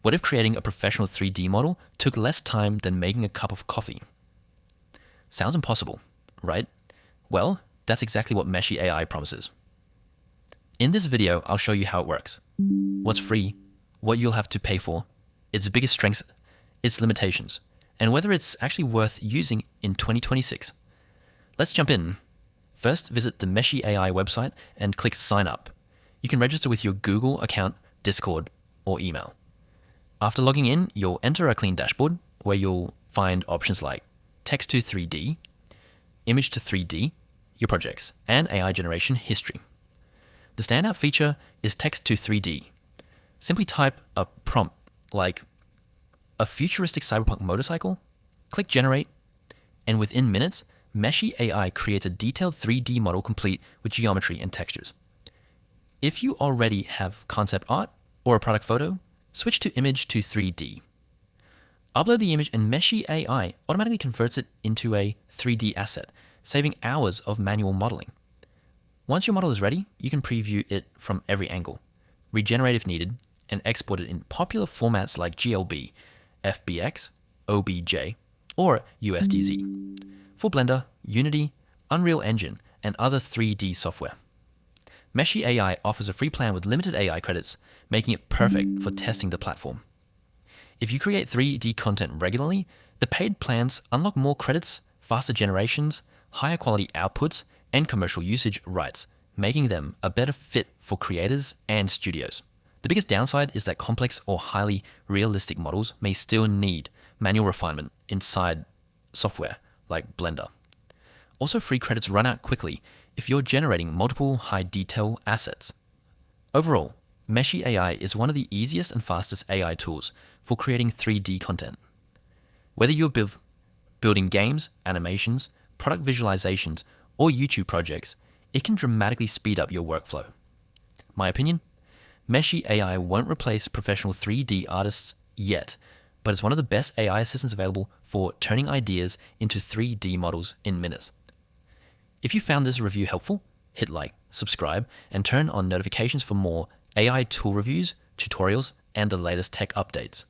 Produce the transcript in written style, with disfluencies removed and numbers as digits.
What if creating a professional 3D model took less time than making a cup of coffee? Sounds impossible, right? Well, that's exactly what Meshy AI promises. In this video, I'll show you how it works, what's free, what you'll have to pay for, its biggest strengths, its limitations, and whether it's actually worth using in 2026. Let's jump in. First, visit the Meshy AI website and click Sign Up. You can register with your Google account, Discord, or email. After logging in, you'll enter a clean dashboard where you'll find options like text to 3D, image to 3D, your projects, and AI generation history. The standout feature is text to 3D. Simply type a prompt like a futuristic cyberpunk motorcycle, click generate, and within minutes, Meshy AI creates a detailed 3D model complete with geometry and textures. If you already have concept art or a product photo, switch to image to 3D. Upload the image and Meshy AI automatically converts it into a 3D asset, saving hours of manual modeling. Once your model is ready, you can preview it from every angle, regenerate if needed, and export it in popular formats like GLB, FBX, OBJ, or USDZ for Blender, Unity, Unreal Engine, and other 3D software. Meshy AI offers a free plan with limited AI credits, making it perfect for testing the platform. If you create 3D content regularly, the paid plans unlock more credits, faster generations, higher quality outputs, and commercial usage rights, making them a better fit for creators and studios. The biggest downside is that complex or highly realistic models may still need manual refinement inside software like Blender. Also, free credits run out quickly if you're generating multiple high-detail assets. Overall, Meshy AI is one of the easiest and fastest AI tools for creating 3D content. Whether you're building games, animations, product visualizations, or YouTube projects, it can dramatically speed up your workflow. My opinion? Meshy AI won't replace professional 3D artists yet, but it's one of the best AI assistants available for turning ideas into 3D models in minutes. If you found this review helpful, hit like, subscribe, and turn on notifications for more AI tool reviews, tutorials, and the latest tech updates.